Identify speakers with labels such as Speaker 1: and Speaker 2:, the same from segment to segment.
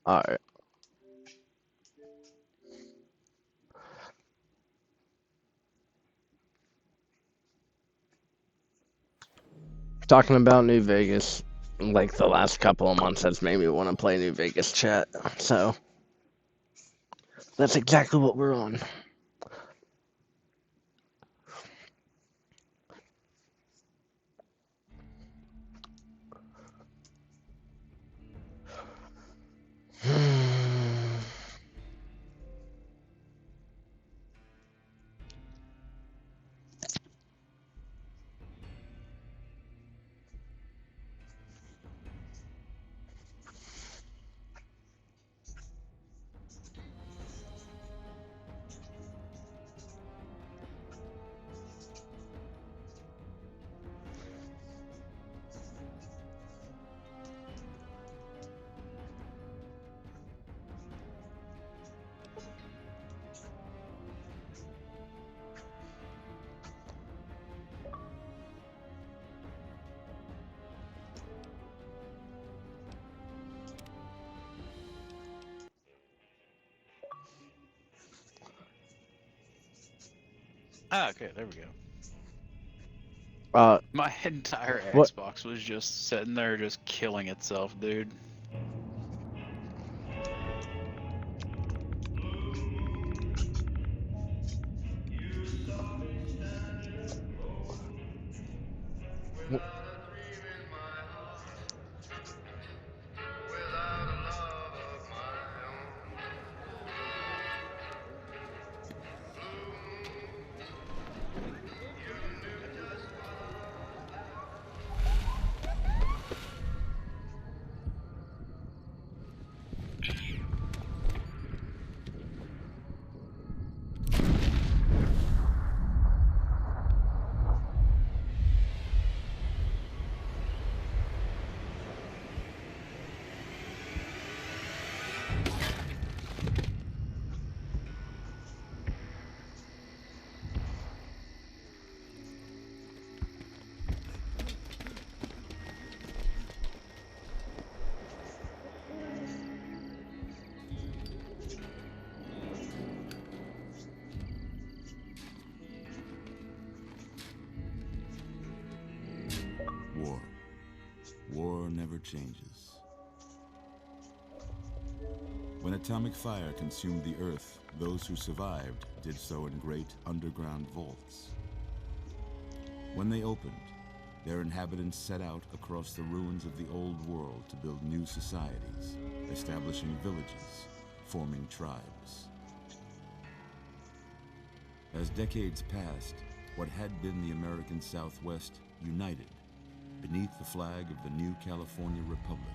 Speaker 1: Alright. Talking about New Vegas, like the last couple of months has made me want to play New Vegas chat. So that's exactly what we're on.
Speaker 2: Ah, okay, there we go.
Speaker 1: uh,
Speaker 2: My entire
Speaker 1: what?
Speaker 2: Xbox was just sitting there, just killing itself, dude.
Speaker 3: War. War never changes. When atomic fire consumed the Earth, those who survived did so in great underground vaults. When they opened, their inhabitants set out across the ruins of the old world to build new societies, establishing villages, forming tribes. As decades passed, what had been the American Southwest united beneath the flag of the new California Republic,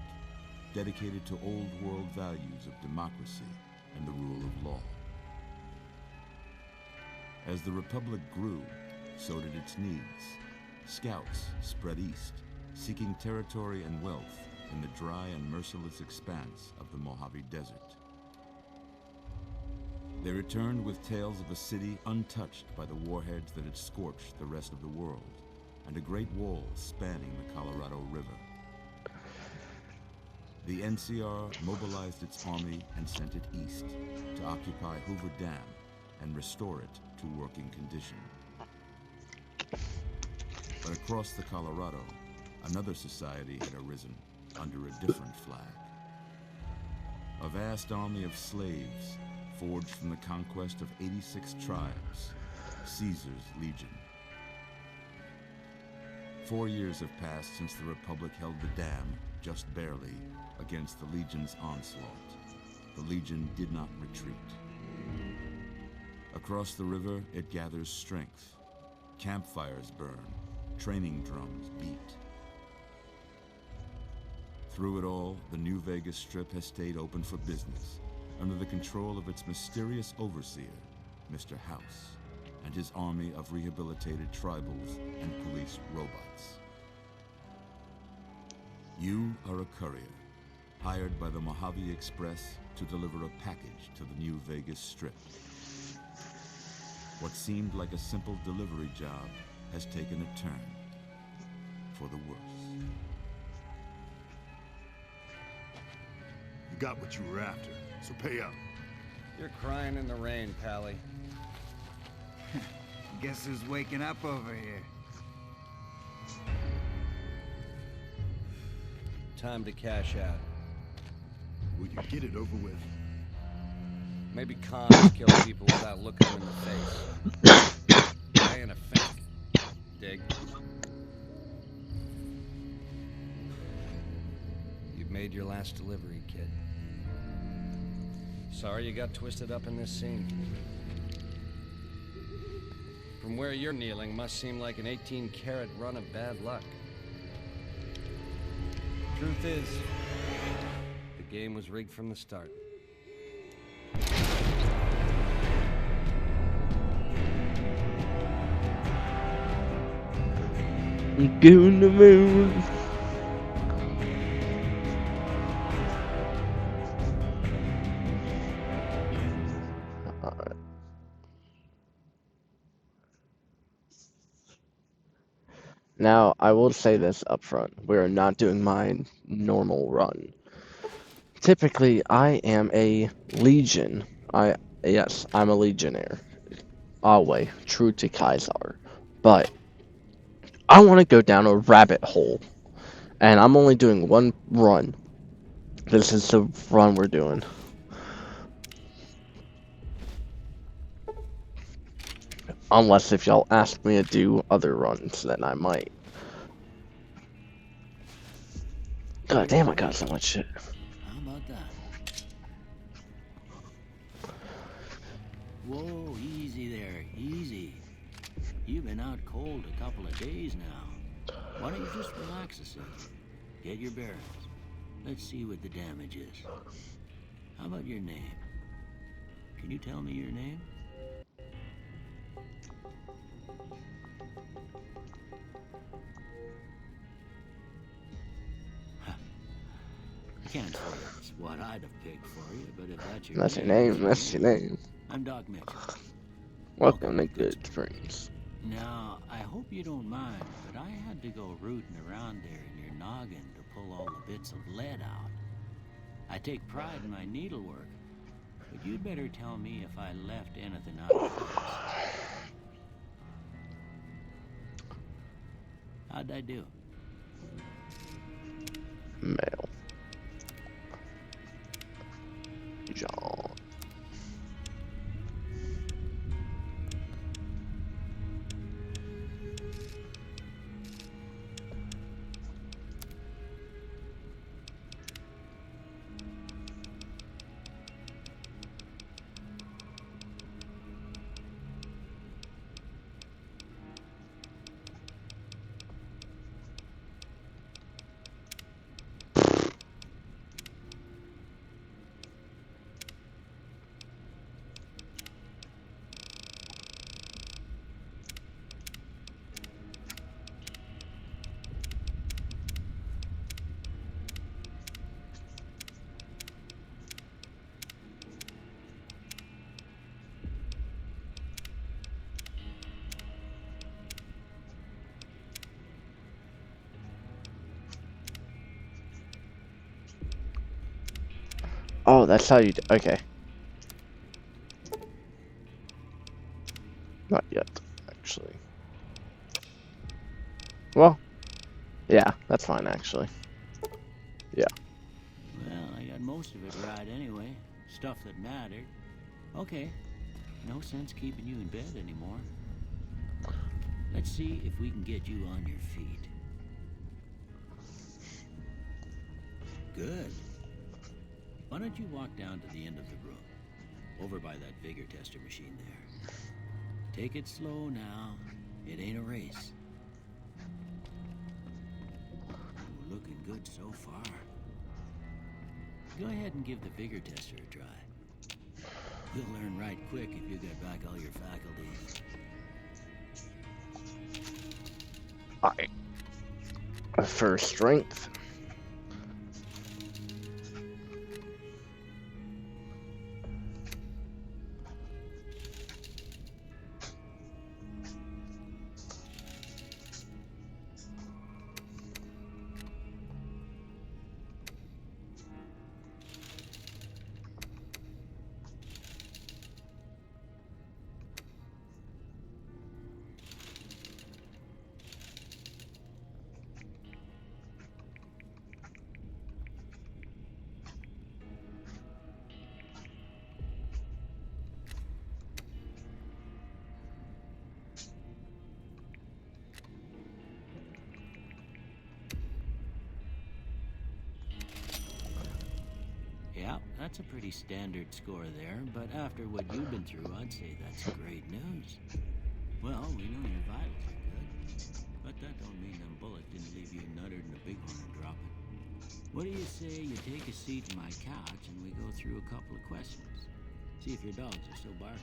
Speaker 3: dedicated to old world values of democracy and the rule of law. As the Republic grew, so did its needs. Scouts spread east, seeking territory and wealth in the dry and merciless expanse of the Mojave Desert. They returned with tales of a city untouched by the warheads that had scorched the rest of the world, and a great wall spanning the Colorado River. The NCR mobilized its army and sent it east to occupy Hoover Dam and restore it to working condition. But across the Colorado, another society had arisen under a different flag. A vast army of slaves forged from the conquest of 86 tribes, Caesar's Legion. 4 years have passed since the Republic held the dam, just barely, against the Legion's onslaught. The Legion did not retreat. Across the river, it gathers strength. Campfires burn, training drums beat. Through it all, the New Vegas Strip has stayed open for business, under the control of its mysterious overseer, Mr. House, and his army of rehabilitated tribals and police robots. You are a courier, hired by the Mojave Express to deliver a package to the New Vegas Strip. What seemed like a simple delivery job has taken a turn for the worse.
Speaker 4: got what you were after, so pay up.
Speaker 5: You're crying in the rain, Pally.
Speaker 6: Guess who's waking up over here?
Speaker 5: Time to cash out.
Speaker 4: Will you get it over with?
Speaker 5: Maybe cons kill people without looking them in the face. I ain't a fan. Dig? You've made your last delivery, kid. Sorry you got twisted up in this scene. From where you're kneeling must seem like an 18-carat run of bad luck. Truth is, the game was rigged from the start.
Speaker 1: Goon the moon. Alright. Now, I will say this up front. We are not doing my normal run. Typically, I am a Legion. Yes, I'm a Legionnaire. Always, true to Kaiser. But I want to go down a rabbit hole. And I'm only doing one run. This is the run we're doing. Unless if y'all ask me to do other runs, then I might. God damn, I got so much shit.
Speaker 7: How about that? Whoa, easy there, easy. You've been out cold a couple of days now. Why don't you just relax a second? Get your bearings. Let's see what the damage is. How about your name? Can you tell me your name? Can't say it's what I'd have picked for you, but if that's your name,
Speaker 1: That's your name.
Speaker 7: I'm Doc Mitchell.
Speaker 1: Welcome to Good Springs.
Speaker 7: Now, I hope you don't mind, but I had to go rooting around there in your noggin to pull all the bits of lead out. I take pride in my needlework, but you'd better tell me if I left anything out of place. How'd I do?
Speaker 1: Male. John. Oh, that's how you do. Okay. Not yet, actually. Well, yeah, that's fine, actually. Yeah.
Speaker 7: Well, I got most of it right anyway. Stuff that mattered. Okay. No sense keeping you in bed anymore. Let's see if we can get you on your feet. Good. Why don't you walk down to the end of the room, over by that vigor tester machine there. Take it slow now. It ain't a race. We're looking good so far. Go ahead and give the vigor tester a try. You'll learn right quick if you get back all your faculties.
Speaker 1: Alright. For strength.
Speaker 7: Yeah, that's a pretty standard score there, but after what you've been through, I'd say that's great news. Well, we know your vitals are good, but that don't mean them bullets didn't leave you nuttered and a big one and drop it. What do you say you take a seat in my couch and we go through a couple of questions? See if your dogs are still barking.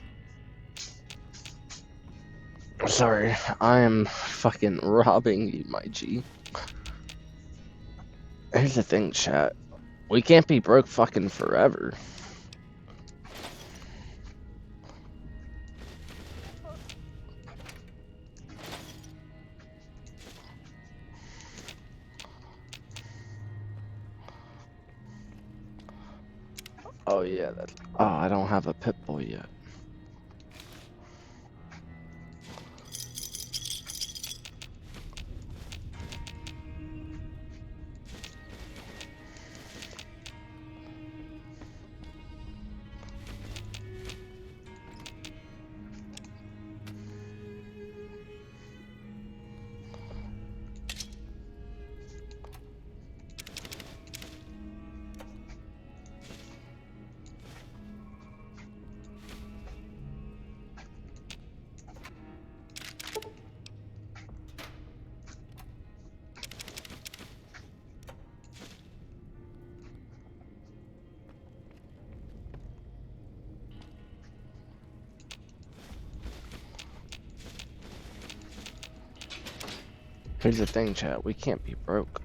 Speaker 1: Sorry, I am fucking robbing you, my G. Here's the thing, chat. We can't be broke fucking forever. Oh yeah, that's... Oh, I don't have a Pip-Boy yet. Here's the thing, chat. We can't be broke.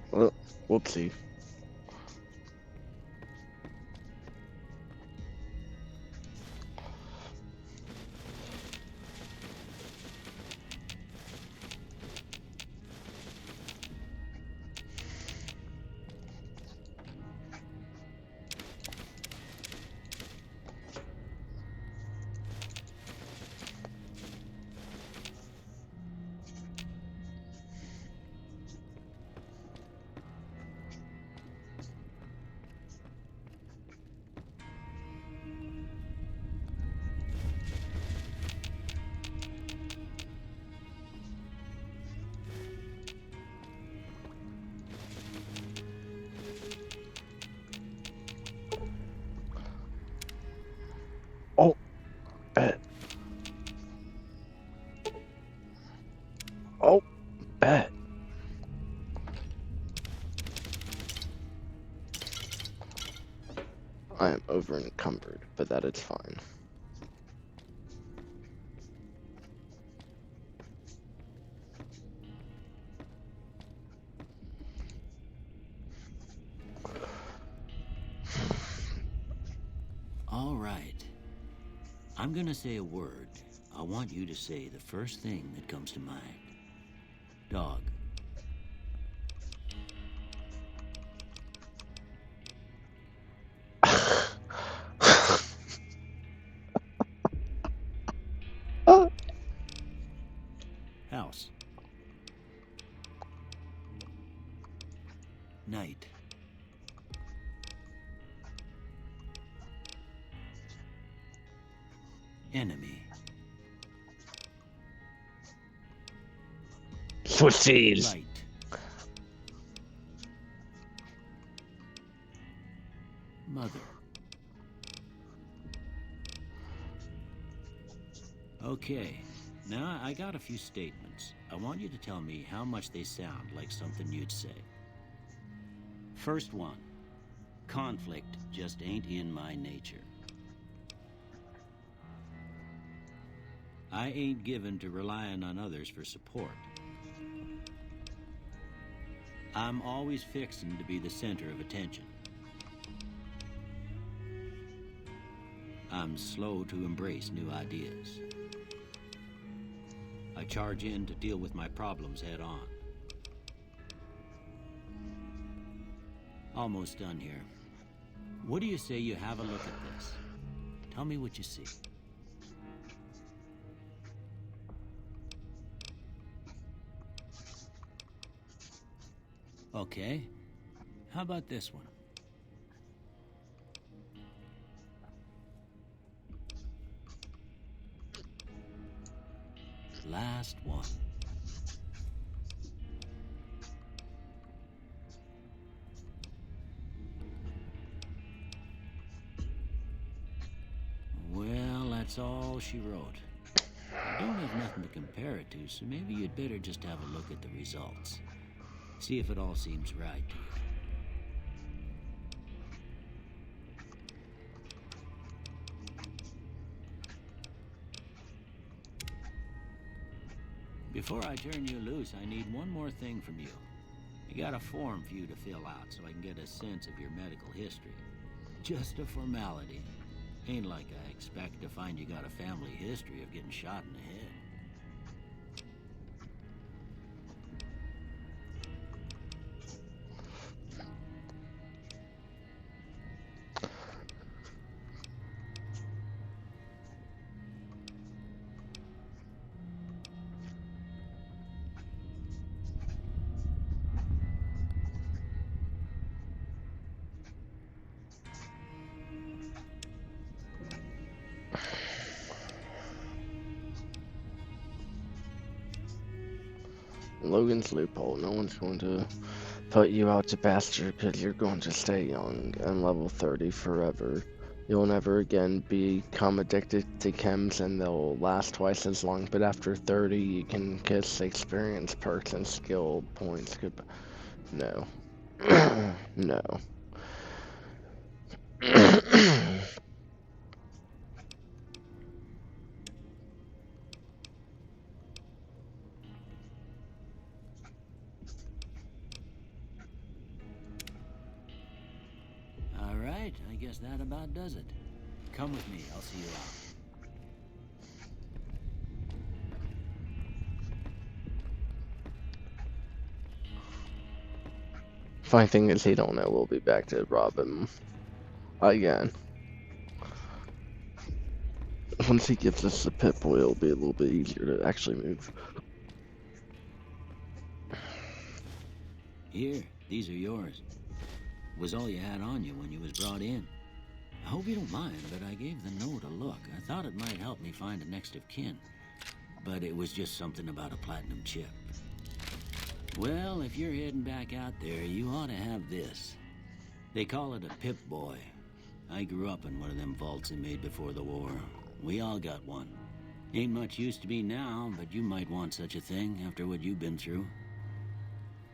Speaker 1: Well, whoopsie. Oh, bet. Oh, bet. I am over encumbered, but that is fine.
Speaker 7: All right. I'm gonna say a word. I want you to say the first thing that comes to mind. Dog. House. Night. Enemy.
Speaker 1: Switchies.
Speaker 7: Light. Mother. Okay, now I got a few statements. I want you to tell me how much they sound like something you'd say. First one. Conflict just ain't in my nature. I ain't given to relying on others for support. I'm always fixing to be the center of attention. I'm slow to embrace new ideas. I charge in to deal with my problems head on. Almost done here. What do you say you have a look at this? Tell me what you see. Okay. How about this one? Last one. Well, that's all she wrote. I don't have nothing to compare it to, so maybe you'd better just have a look at the results. See if it all seems right to you. Before I turn you loose, I need one more thing from you. I got a form for you to fill out so I can get a sense of your medical history. Just a formality. Ain't like I expect to find you got a family history of getting shot in the head.
Speaker 1: Logan's loophole. No one's going to put you out to pasture because you're going to stay young and level 30 forever. You'll never again become addicted to chems and they'll last twice as long, but after 30 you can kiss experience, perks, and skill points. No. No.
Speaker 7: All right, I guess that about does it. Come with me, I'll see you out.
Speaker 1: Funny thing is, he don't know we'll be back to rob him again. Once he gives us the Pip-Boy, it'll be a little bit easier to actually move.
Speaker 7: Here, these are yours. Was all you had on you when you was brought in. I hope you don't mind, but I gave the note a look. I thought it might help me find a next of kin. But it was just something about a platinum chip. Well, if you're heading back out there, you ought to have this. They call it a Pip-Boy. I grew up in one of them vaults they made before the war. We all got one. Ain't much use to me now, but you might want such a thing after what you've been through.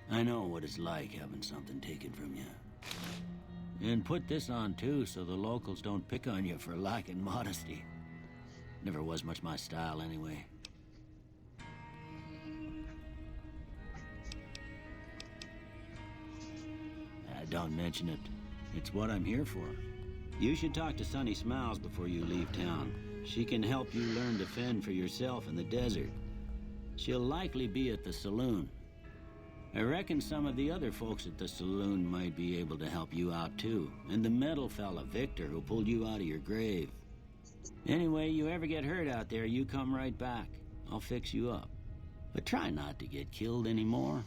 Speaker 7: I know what it's like having something taken from you. And put this on too, so the locals don't pick on you for lacking modesty. Never was much my style anyway. Don't mention it. It's what I'm here for. You should talk to Sunny Smiles before you leave town. She can help you learn to fend for yourself in the desert. She'll likely be at the saloon. I reckon some of the other folks at the saloon might be able to help you out too. And the metal fella, Victor, who pulled you out of your grave. Anyway, you ever get hurt out there, you come right back. I'll fix you up. But try not to get killed anymore.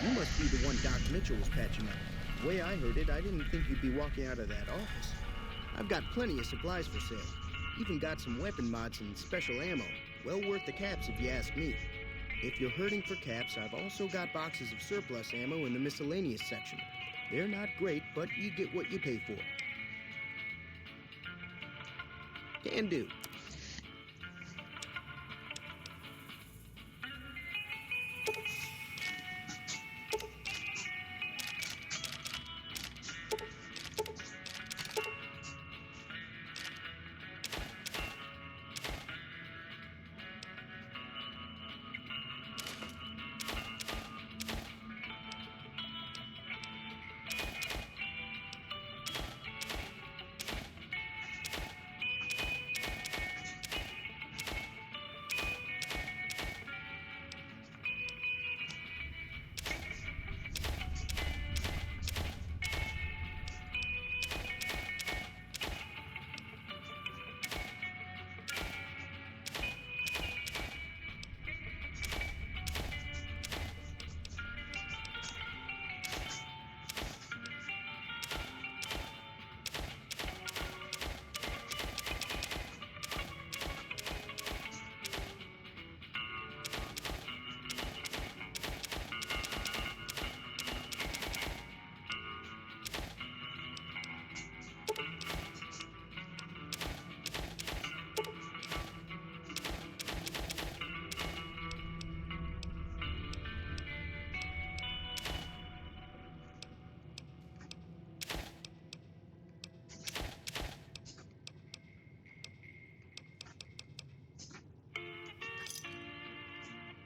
Speaker 8: You must be the one Doc Mitchell was patching up. The way I heard it, I didn't think you'd be walking out of that office. I've got plenty of supplies for sale. Even got some weapon mods and special ammo. Well worth the caps if you ask me. If you're hurting for caps, I've also got boxes of surplus ammo in the miscellaneous section. They're not great, but you get what you pay for. Can do.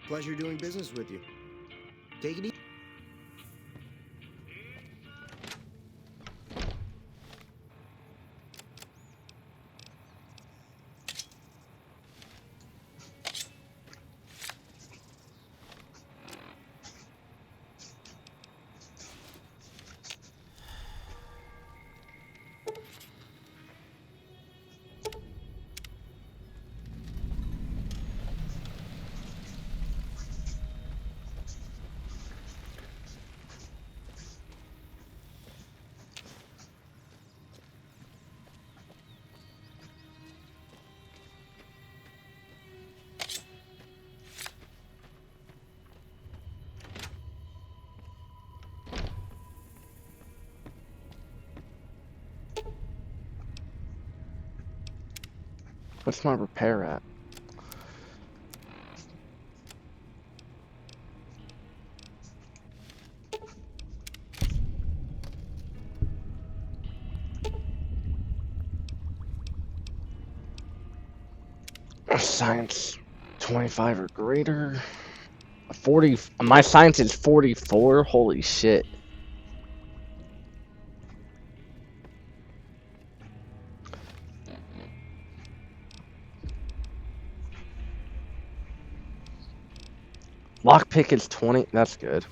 Speaker 8: Pleasure doing business with you. Take it easy.
Speaker 1: What's my repair at? Science 25 or greater. 40. My science is 44. Holy shit. Lockpick is 20. That's good.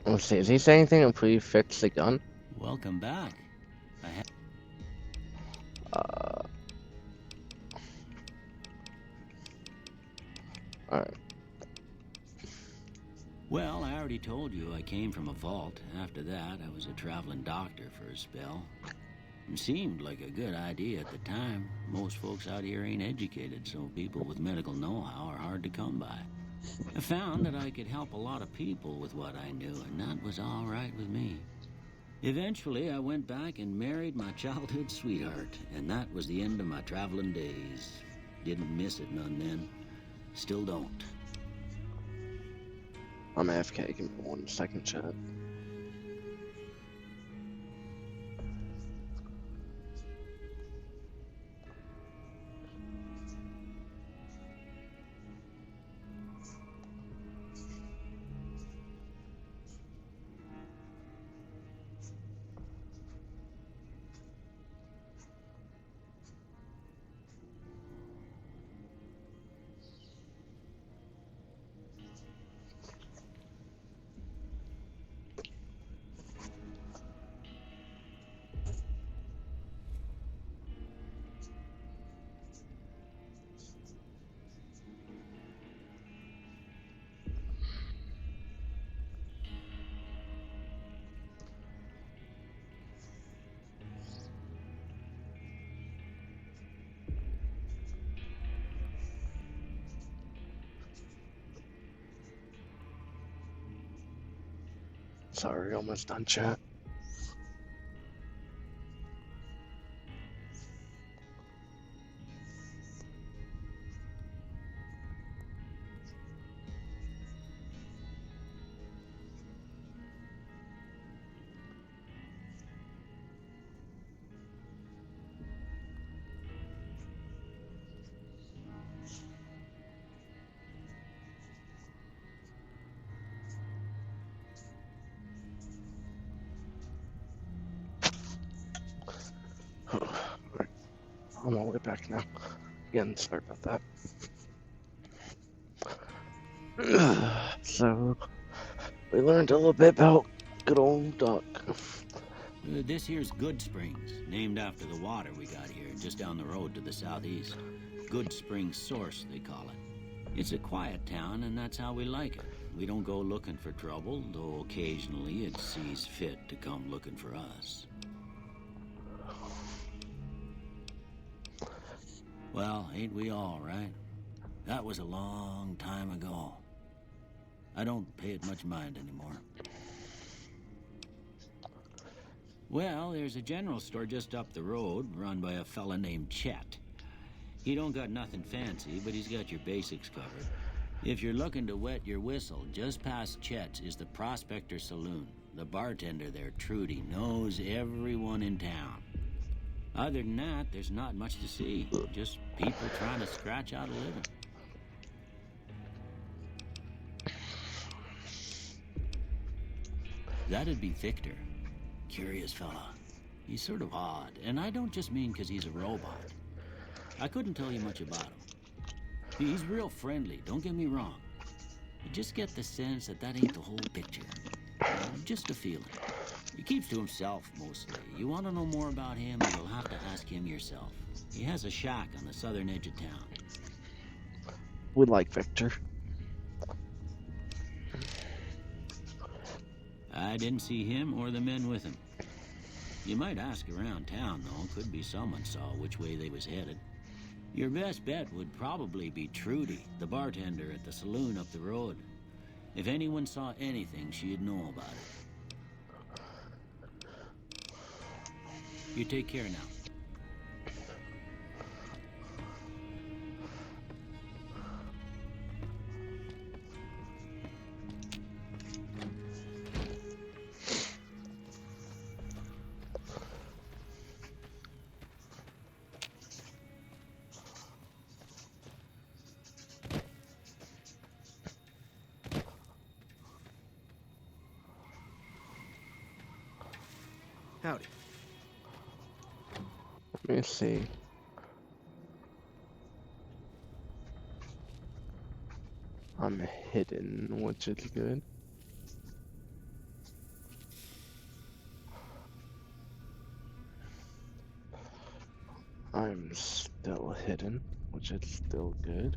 Speaker 1: Let's see. Is he saying anything until you fix the gun?
Speaker 7: Welcome back.
Speaker 1: Alright.
Speaker 7: Well, I already told you I came from a vault. After that, I was a traveling doctor for a spell. It seemed like a good idea at the time. Most folks out here ain't educated, so people with medical know-how are hard to come by. I found that I could help a lot of people with what I knew, and that was all right with me. Eventually, I went back and married my childhood sweetheart, and that was the end of my traveling days. Didn't miss it none then. Still don't.
Speaker 1: I'm AFK. Give me 1 second, chat. Sorry, almost done, chat. I'm all the way back now. Again, sorry about that. So, we learned a little bit about good old Duck.
Speaker 7: This here's Good Springs, named after the water we got here, just down the road to the southeast. Good Springs Source, they call it. It's a quiet town, and that's how we like it. We don't go looking for trouble, though occasionally it sees fit to come looking for us. Well, ain't we all, right? That was a long time ago. I don't pay it much mind anymore. Well, there's a general store just up the road, run by a fella named Chet. He don't got nothing fancy, but he's got your basics covered. If you're looking to wet your whistle, just past Chet's is the Prospector Saloon. The bartender there, Trudy, knows everyone in town. Other than that, there's not much to see. Just people trying to scratch out a living. That'd be Victor. Curious fella. He's sort of odd, and I don't just mean 'cause he's a robot. I couldn't tell you much about him. He's real friendly, don't get me wrong. You just get the sense that ain't the whole picture. Just a feeling. He keeps to himself, mostly. You want to know more about him, you'll have to ask him yourself. He has a shack on the southern edge of town.
Speaker 1: We like Victor.
Speaker 7: I didn't see him or the men with him. You might ask around town, though. Could be someone saw which way they was headed. Your best bet would probably be Trudy, the bartender at the saloon up the road. If anyone saw anything, she'd know about it. You take care now.
Speaker 8: Howdy.
Speaker 1: Let me see. I'm hidden, which is good. I'm still hidden, which is still good.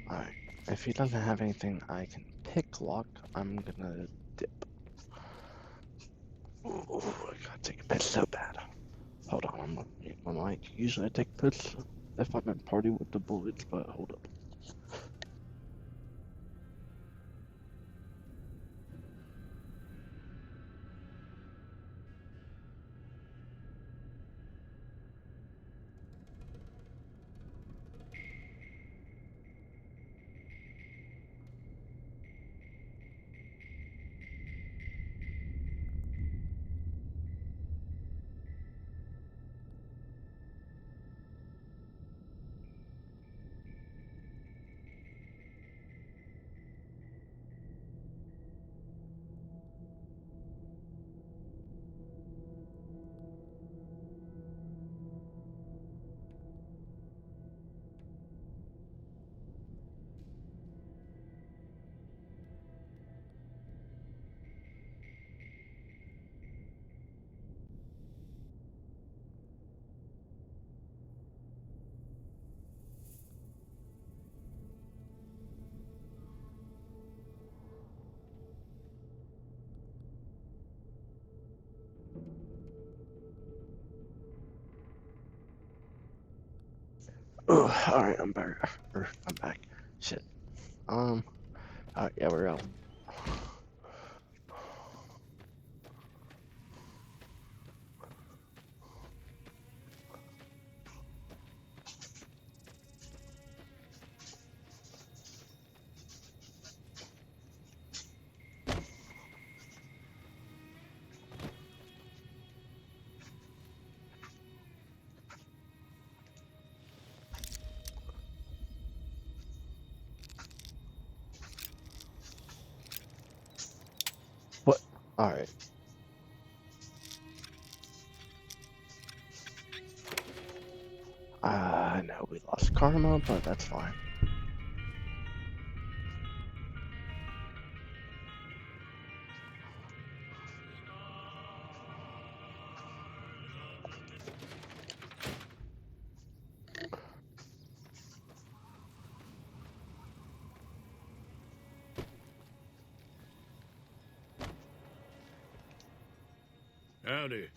Speaker 1: Alright, if he doesn't have anything I can pick lock, I'm gonna dip. Ooh, I gotta take a piss so bad. Hold on, I'm looking at my mic. Usually I take a piss if I'm in party with the bullets, but hold up. Oh, alright, I'm back. I'm back. Shit. Alright, yeah, we're out. What? Alright. I know we lost karma, but that's fine.
Speaker 9: Howdy.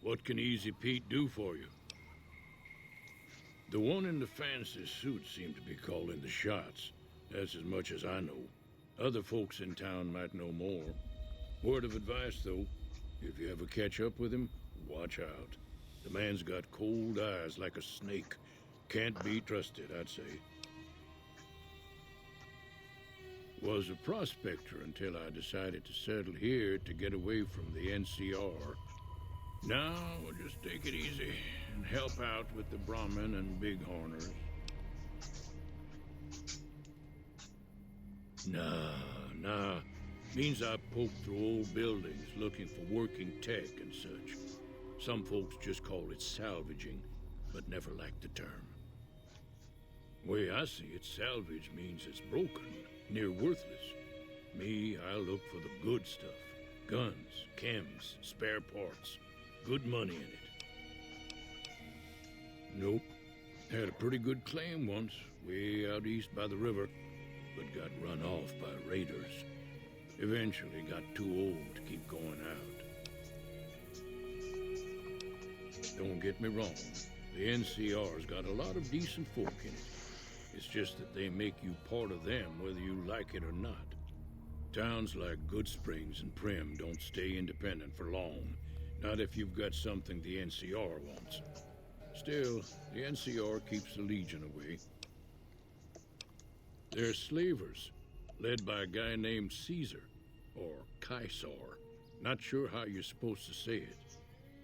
Speaker 9: What can Easy Pete do for you? The one in the fancy suit seemed to be calling the shots. That's as much as I know. Other folks in town might know more. Word of advice, though, if you ever catch up with him, watch out. The man's got cold eyes like a snake. Can't be trusted, I'd say. Was a prospector until I decided to settle here to get away from the NCR. Now, we'll just take it easy and help out with the Brahmin and Bighorners. Nah. Means I poke through old buildings looking for working tech and such. Some folks just call it salvaging, but never liked the term. Way I see it, salvage means it's broken, near worthless. Me, I look for the good stuff. Guns, chems, spare parts. Good money in it. Nope. Had a pretty good claim once, way out east by the river, but got run off by raiders. Eventually got too old to keep going out. Don't get me wrong, the NCR's got a lot of decent folk in it. It's just that they make you part of them whether you like it or not. Towns like Goodsprings and Primm don't stay independent for long. Not if you've got something the NCR wants. Still, the NCR keeps the Legion away. They're slavers, led by a guy named Caesar, or Caesar. Not sure how you're supposed to say it.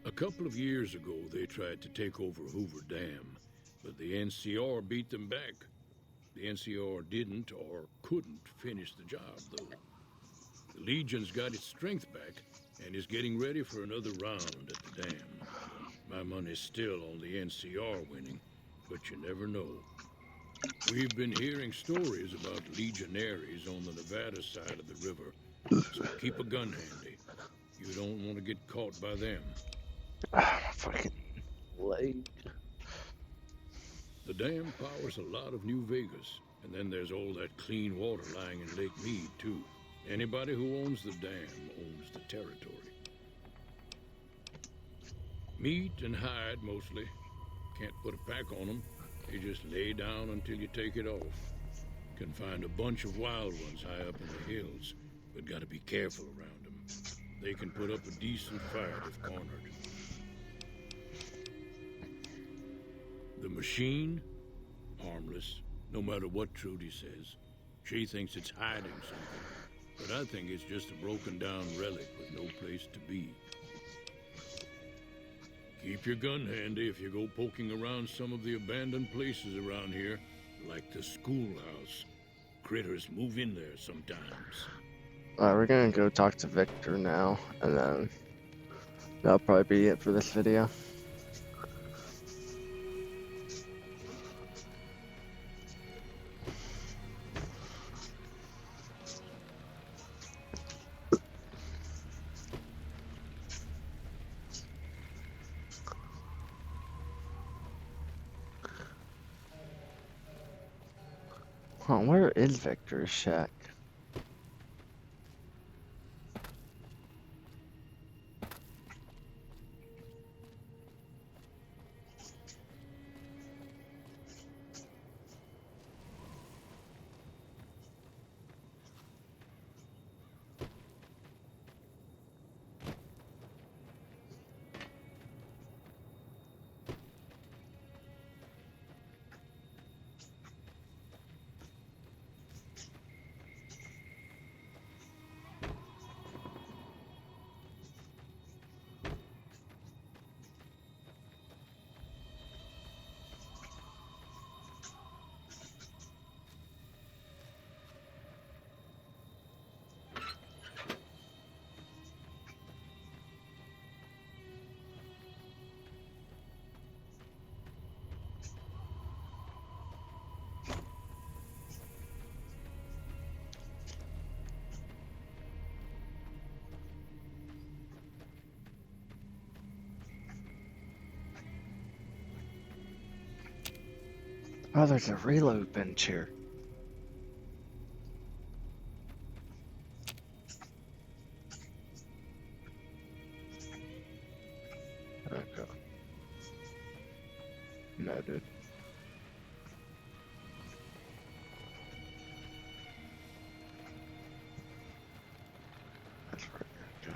Speaker 9: A couple of years ago, they tried to take over Hoover Dam, but the NCR beat them back. The NCR didn't or couldn't finish the job, though. The Legion's got its strength back, and is getting ready for another round at the dam. My money's still on the NCR winning, but you never know. We've been hearing stories about legionaries on the Nevada side of the river, so keep a gun handy. You don't want to get caught by them.
Speaker 1: Fucking leg.
Speaker 9: The dam powers a lot of New Vegas, and then there's all that clean water lying in Lake Mead, too. Anybody who owns the dam owns the territory. Meat and hide, mostly. Can't put a pack on them. You just lay down until you take it off. Can find a bunch of wild ones high up in the hills, but gotta be careful around them. They can put up a decent fight if cornered. The machine? Harmless, no matter what Trudy says. She thinks it's hiding something, but I think it's just a broken down relic with no place to be. Keep your gun handy if you go poking around some of the abandoned places around here, like the schoolhouse. Critters move in there sometimes.
Speaker 1: Alright, we're gonna go talk to Victor now, and then that'll probably be it for this video. Huh, where is Victor's shack? Oh, there's a reload bench here. Okay. No, dude. That's right. Okay.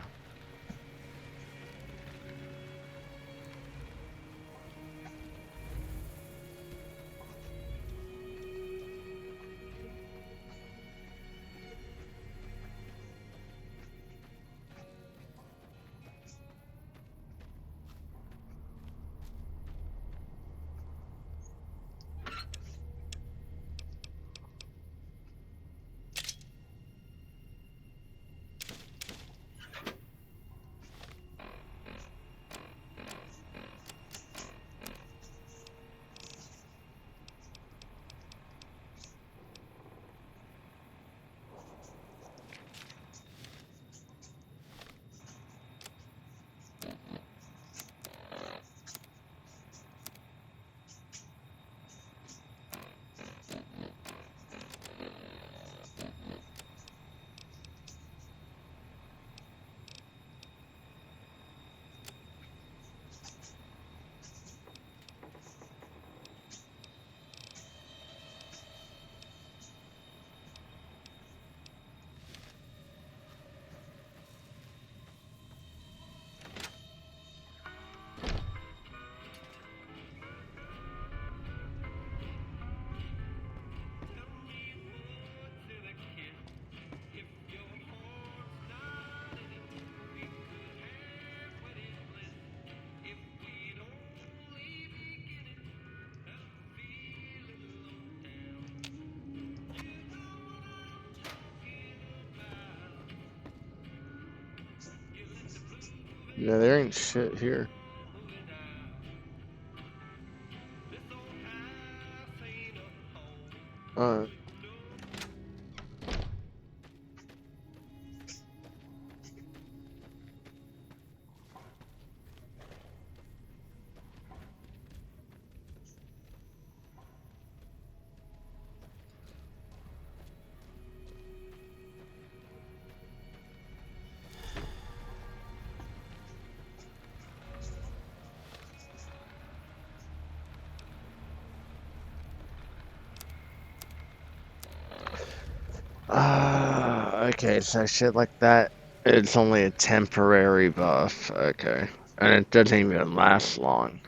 Speaker 1: No, there ain't shit here. Alright. Okay, so shit like that, it's only a temporary buff. Okay. And it doesn't even last long.